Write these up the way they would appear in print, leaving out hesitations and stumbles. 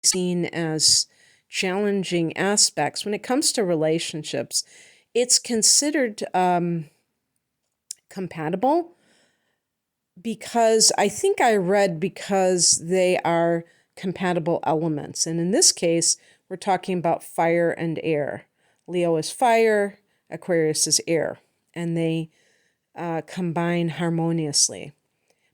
seen as challenging aspects. When it comes to relationships, it's considered compatible because I think I read because they are compatible elements. And in this case, we're talking about fire and air. Leo is fire, Aquarius is air, and they combine harmoniously.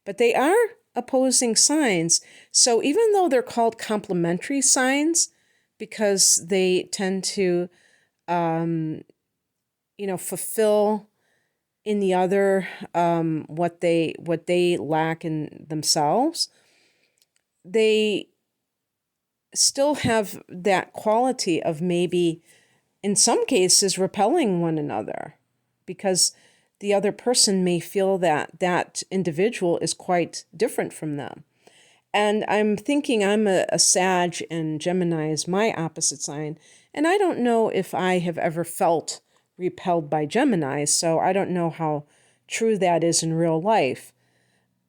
But they are opposing signs. So even though they're called complementary signs, because they tend to, fulfill in the other what they lack in themselves, they still have that quality of maybe, in some cases, repelling one another, because the other person may feel that that individual is quite different from them. And I'm thinking I'm a Sag and Gemini is my opposite sign. And I don't know if I have ever felt repelled by Gemini, so I don't know how true that is in real life.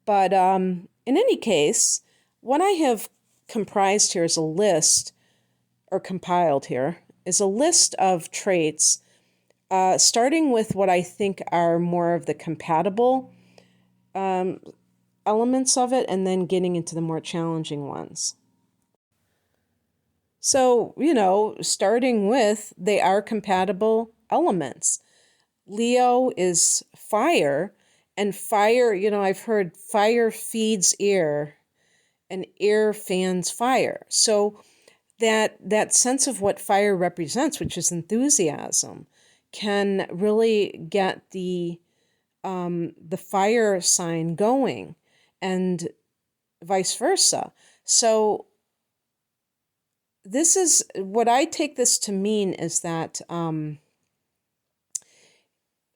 But in any case, what I have comprised here is a list, or compiled here, is a list of traits, starting with what I think are more of the compatible elements of it, and then getting into the more challenging ones. So, starting with, they are compatible elements. Leo is fire, and fire, I've heard fire feeds air, and air fans fire. So that sense of what fire represents, which is enthusiasm, can really get the fire sign going, and vice versa. So this is what I take this to mean, is that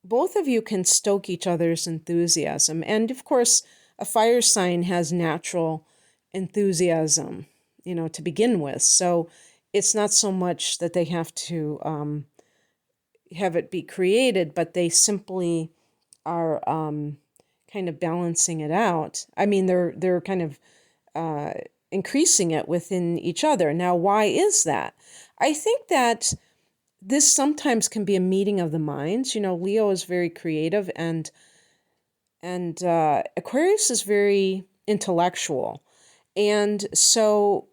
both of you can stoke each other's enthusiasm. And of course, a fire sign has natural enthusiasm, to begin with. So it's not so much that they have to have it be created, but they simply are kind of balancing it out. I mean, they're kind of increasing it within each other. Now, why is that? I think that this sometimes can be a meeting of the minds. Leo is very creative, and Aquarius is very intellectual. And so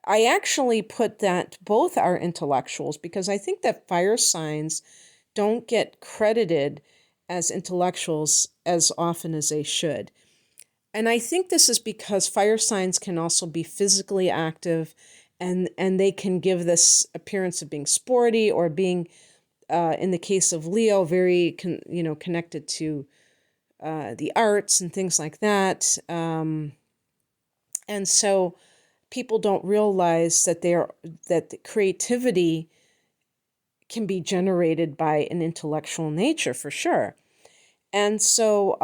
I actually put that both are intellectuals, because I think that fire signs don't get credited as intellectuals as often as they should. And I think this is because fire signs can also be physically active, and they can give this appearance of being sporty, or being, in the case of Leo, very connected to the arts and things like that. And so people don't realize that that the creativity can be generated by an intellectual nature, for sure. And so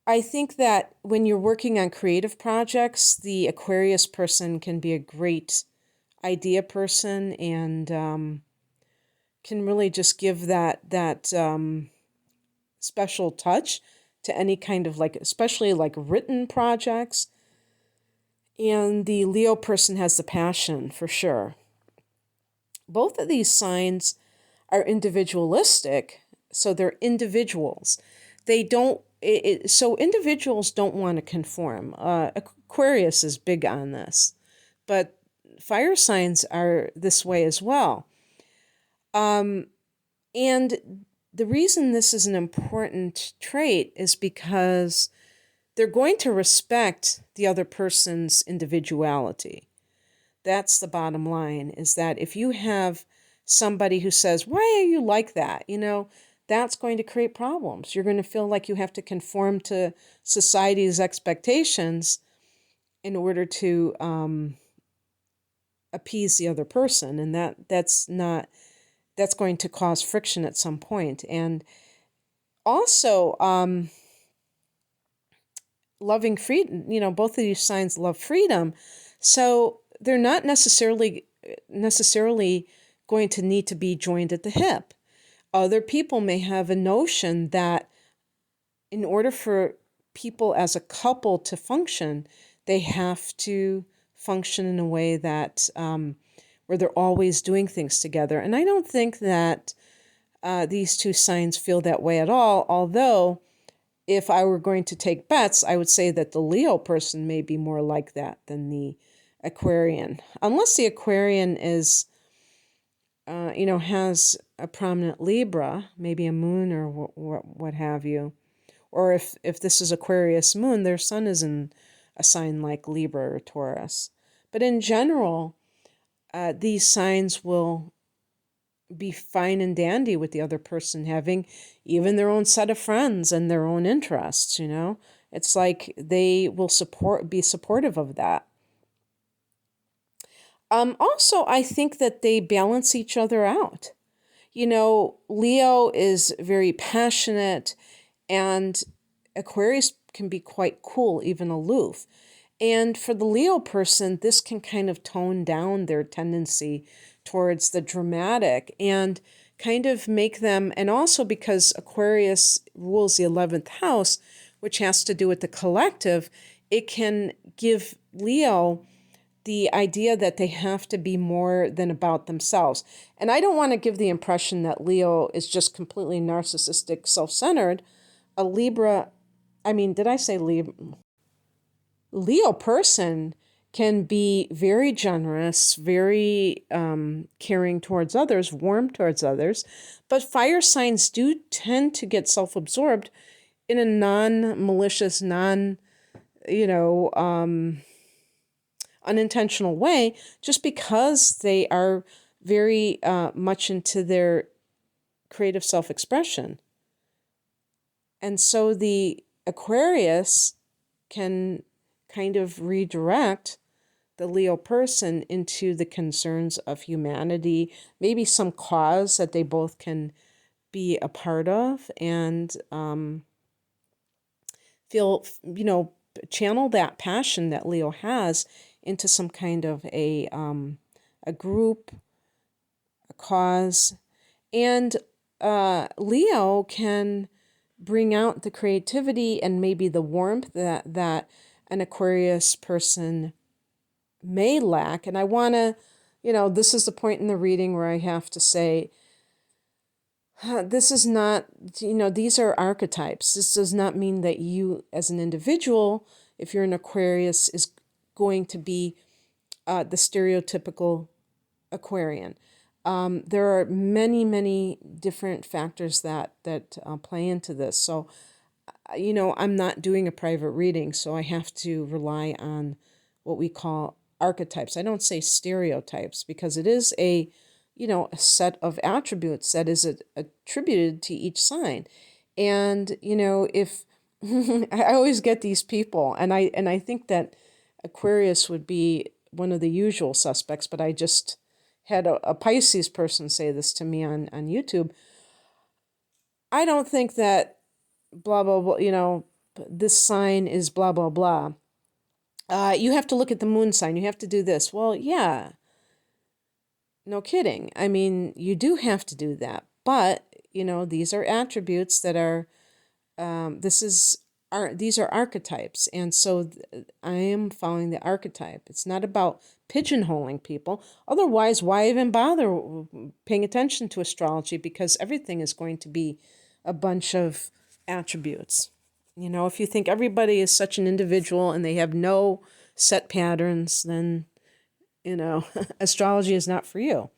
I think that when you're working on creative projects, the Aquarius person can be a great idea person, and can really just give that special touch to any kind of, especially written projects. And the Leo person has the passion, for sure. Both of these signs are individualistic, so they're individuals. They don't, so individuals don't want to conform. Aquarius is big on this, but fire signs are this way as well. And the reason this is an important trait is because they're going to respect the other person's individuality. That's the bottom line, is that if you have somebody who says, "Why are you like that?" That's going to create problems. You're going to feel like you have to conform to society's expectations in order to appease the other person. And that's going to cause friction at some point. And also, loving freedom, both of these signs love freedom. So they're not necessarily going to need to be joined at the hip. Other people may have a notion that in order for people as a couple to function, They have to function in a way that where they're always doing things together. And I don't think that these two signs feel that way at all, although if I were going to take bets, I would say that the Leo person may be more like that than the Aquarian. Unless the Aquarian is, has a prominent Libra, maybe a moon or what have you. Or if this is Aquarius moon, their sun is in a sign like Libra or Taurus. But in general, these signs will be fine and dandy with the other person having even their own set of friends and their own interests. It's like they will be supportive of that. Also, I think that they balance each other out. Leo is very passionate, and Aquarius can be quite cool, even aloof. And for the Leo person, this can kind of tone down their tendency towards the dramatic and kind of make them, and also because Aquarius rules the 11th house, which has to do with the collective, it can give Leo the idea that they have to be more than about themselves. And I don't want to give the impression that Leo is just completely narcissistic, self-centered. A Libra, did I say Libra? Leo person can be very generous, very caring towards others, warm towards others, but fire signs do tend to get self-absorbed in a non-malicious, unintentional way, just because they are very much into their creative self-expression. And so the Aquarius can kind of redirect the Leo person into the concerns of humanity, maybe some cause that they both can be a part of, and feel, channel that passion that Leo has into some kind of a group, a cause. And Leo can bring out the creativity and maybe the warmth that an Aquarius person may lack. And I want to, this is the point in the reading where I have to say, this is not, these are archetypes. This does not mean that you as an individual, if you're an Aquarius, is going to be the stereotypical Aquarian. There are many, many different factors that play into this. So, I'm not doing a private reading, so I have to rely on what we call archetypes. I don't say stereotypes because it is a set of attributes that is attributed to each sign. And, if I always get these people, and I think that Aquarius would be one of the usual suspects, but I just had a Pisces person say this to me on YouTube. I don't think that blah, blah, blah, this sign is blah, blah, blah. You have to look at the moon sign. You have to do this. Well, yeah. No kidding. You do have to do that. But, these are attributes that are, these are archetypes. And so I am following the archetype. It's not about pigeonholing people. Otherwise, why even bother paying attention to astrology? Because everything is going to be a bunch of attributes. If you think everybody is such an individual and they have no set patterns, then, astrology is not for you.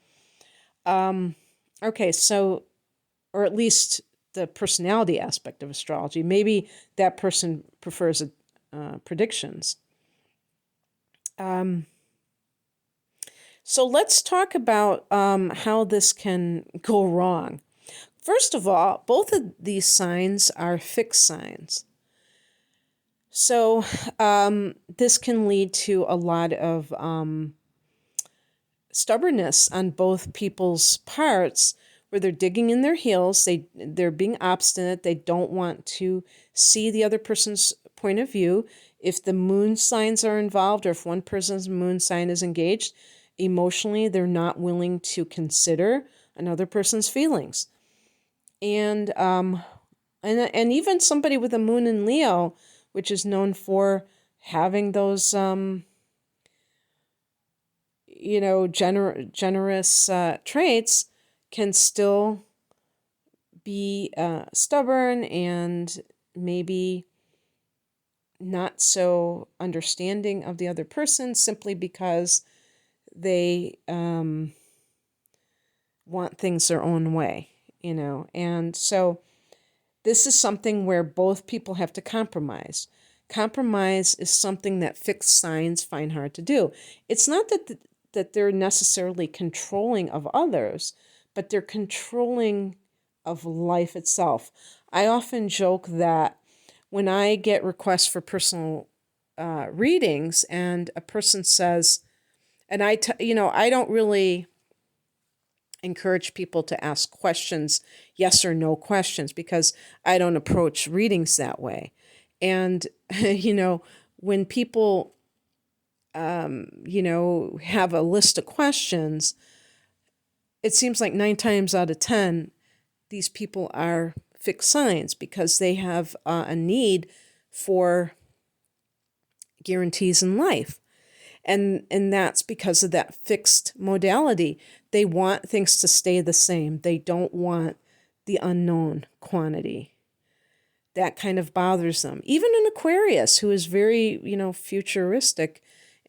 Okay, so, or at least the personality aspect of astrology. Maybe that person prefers predictions. So let's talk about how this can go wrong. First of all, both of these signs are fixed signs. So this can lead to a lot of stubbornness on both people's parts, where they're digging in their heels, they're being obstinate, they don't want to see the other person's point of view. If the moon signs are involved, or if one person's moon sign is engaged, emotionally they're not willing to consider another person's feelings. And even somebody with a moon in Leo, which is known for having those, generous traits can still be stubborn and maybe not so understanding of the other person simply because they want things their own way, And so this is something where both people have to compromise. Compromise is something that fixed signs find hard to do. It's not that they're necessarily controlling of others, but they're controlling of life itself. I often joke that when I get requests for personal readings and a person says, and I don't really encourage people to ask questions, yes or no questions, because I don't approach readings that way. And, when people, have a list of questions, it seems like 9 times out of 10, these people are fixed signs because they have a need for guarantees in life. And that's because of that fixed modality. They want things to stay the same. They don't want the unknown quantity. That kind of bothers them. Even an Aquarius, who is very, futuristic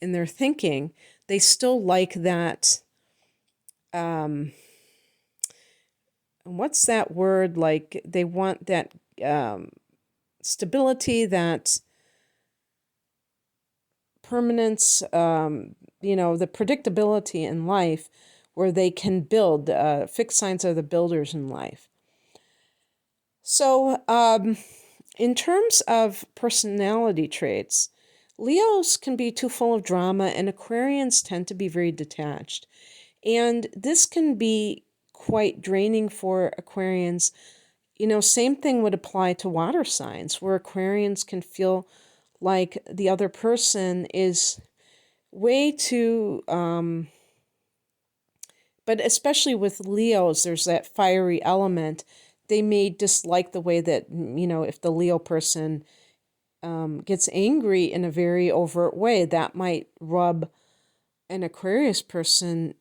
in their thinking, they still like that. What's that word? Like they want that stability, that permanence, the predictability in life where they can build. Fixed signs are the builders in life. So, in terms of personality traits, Leos can be too full of drama and Aquarians tend to be very detached. And this can be quite draining for Aquarians. Same thing would apply to water signs, where Aquarians can feel like the other person is way too, but especially with Leos, there's that fiery element. They may dislike the way that, if the Leo person gets angry in a very overt way, that might rub an Aquarius person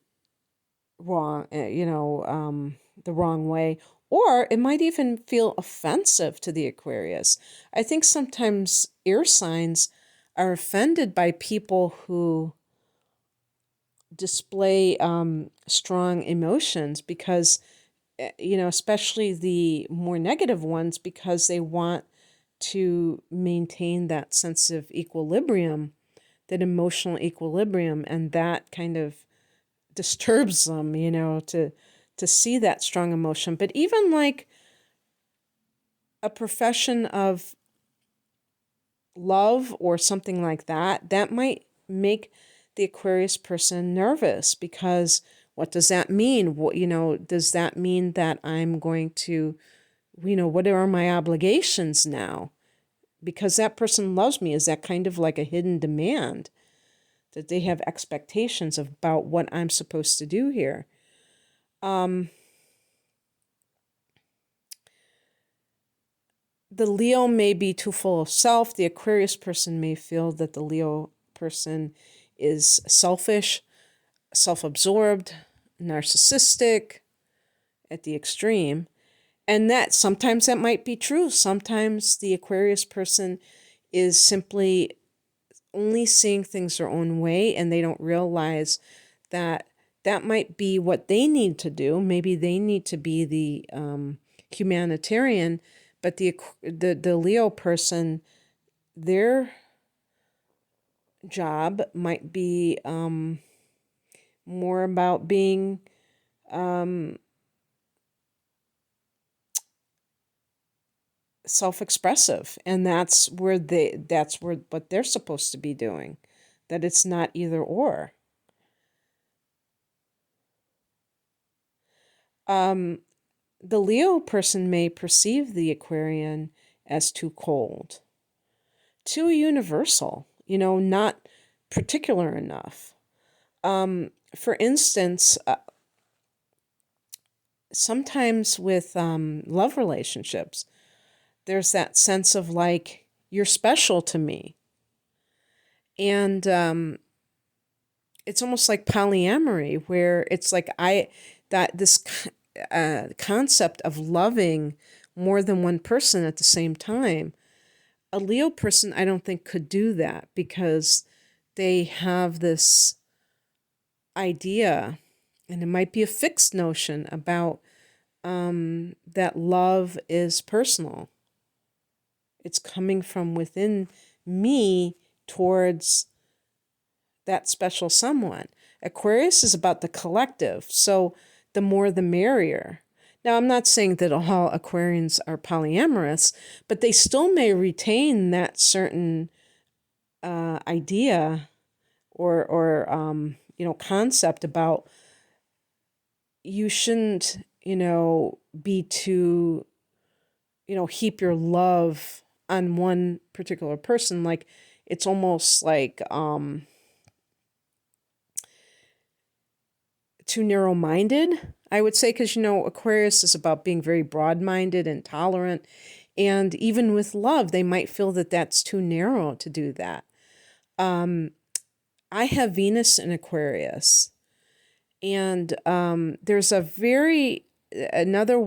wrong, the wrong way. Or it might even feel offensive to the Aquarius. I think sometimes air signs are offended by people who display strong emotions because, especially the more negative ones, because they want to maintain that sense of equilibrium, that emotional equilibrium, and that kind of disturbs them, to see that strong emotion. But even like a profession of love or something like that, that might make the Aquarius person nervous because what does that mean? What, does that mean that I'm going to, what are my obligations now? Because that person loves me. Is that kind of like a hidden demand that they have expectations about what I'm supposed to do here? The Leo may be too full of self. The Aquarius person may feel that the Leo person is selfish, self-absorbed, narcissistic at the extreme. And that sometimes that might be true. Sometimes the Aquarius person is simply only seeing things their own way and they don't realize that that might be what they need to do. Maybe they need to be the humanitarian, but the Leo person, their job might be more about being self-expressive, and that's where what they're supposed to be doing. That it's not either or. The Leo person may perceive the Aquarian as too cold, too universal, not particular enough. For instance, sometimes with love relationships, there's that sense of like, you're special to me. And it's almost like polyamory, where it's like this concept of loving more than one person at the same time. A Leo person, I don't think, could do that because they have this idea, and it might be a fixed notion about that love is personal. It's coming from within me towards that special someone. Aquarius is about the collective, so the more the merrier. Now, I'm not saying that all Aquarians are polyamorous, but they still may retain that certain idea or concept about you shouldn't be too heap your love on one particular person. Like it's almost like too narrow-minded, I would say, because Aquarius is about being very broad-minded and tolerant, and even with love they might feel that that's too narrow to do that. I have Venus in Aquarius, and there's another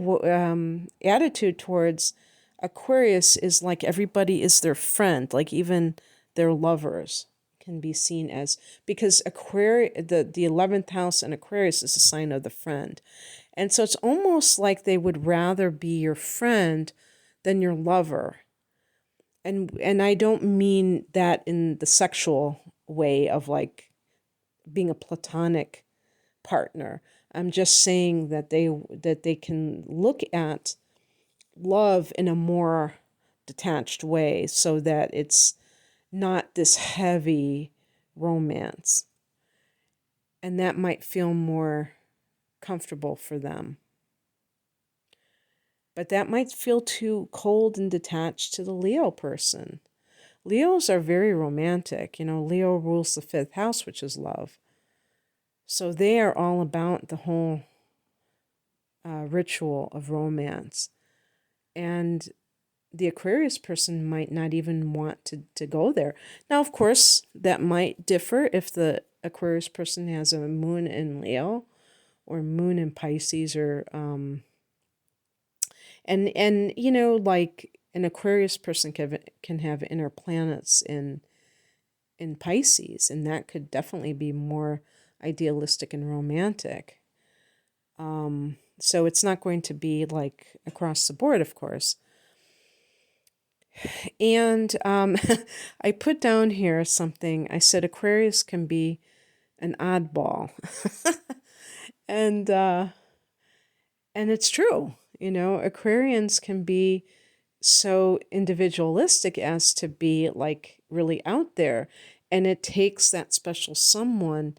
attitude towards Aquarius is like everybody is their friend, like even their lovers can be seen as, because Aquarius, the 11th house in Aquarius is a sign of the friend. And so it's almost like they would rather be your friend than your lover. And I don't mean that in the sexual way of like being a platonic partner. I'm just saying that they can look at love in a more detached way so that it's not this heavy romance. And that might feel more comfortable for them. But that might feel too cold and detached to the Leo person. Leos are very romantic. Leo rules the 5th house, which is love. So they are all about the whole ritual of romance. And the Aquarius person might not even want to go there. Now, of course, that might differ if the Aquarius person has a moon in Leo or moon in Pisces, or and like an Aquarius person can have inner planets in Pisces, and that could definitely be more idealistic and romantic. So it's not going to be like across the board, of course. And I put down here something. I said Aquarius can be an oddball, and it's true. Aquarians can be so individualistic as to be like really out there, and it takes that special someone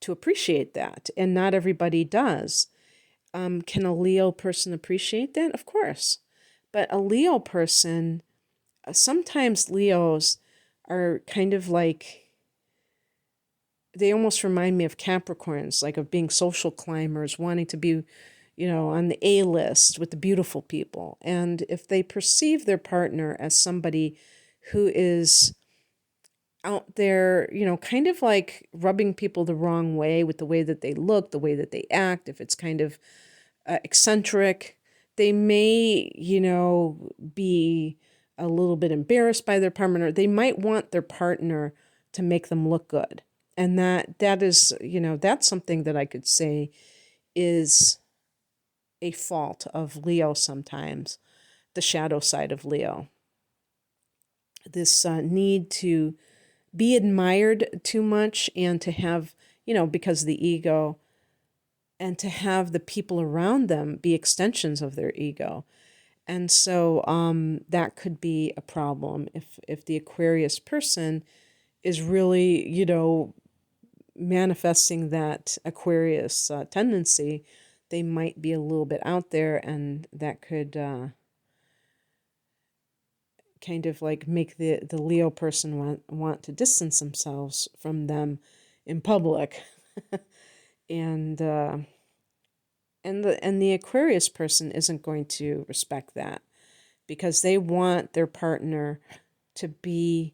to appreciate that, and not everybody does. Can a Leo person appreciate that? Of course. But a Leo person, sometimes Leos are kind of like, they almost remind me of Capricorns, like of being social climbers, wanting to be, on the A list with the beautiful people. And if they perceive their partner as somebody who is out there, kind of like rubbing people the wrong way with the way that they look, the way that they act, if it's kind of eccentric, they may, be a little bit embarrassed by their partner. They might want their partner to make them look good. And that is, that's something that I could say is a fault of Leo sometimes, the shadow side of Leo. This need to be admired too much and to have, because of the ego, and to have the people around them be extensions of their ego. And so that could be a problem if the Aquarius person is really, manifesting that Aquarius tendency. They might be a little bit out there, and that could kind of like make the Leo person want to distance themselves from them in public. and the Aquarius person isn't going to respect that, because they want their partner to be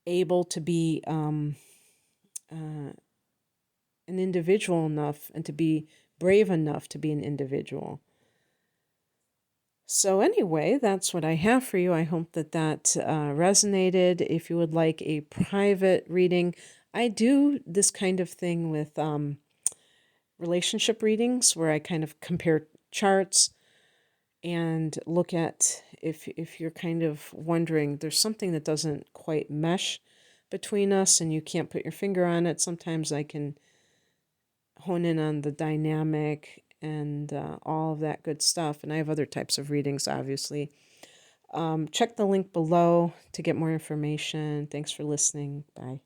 able to be an individual enough and to be brave enough to be an individual. So anyway, that's what I have for you. I hope that resonated. If you would like a private reading, I do this kind of thing with relationship readings where I kind of compare charts and look at if you're kind of wondering there's something that doesn't quite mesh between us and you can't put your finger on it. Sometimes I can hone in on the dynamic and all of that good stuff. And I have other types of readings, obviously. Check the link below to get more information. Thanks for listening. Bye.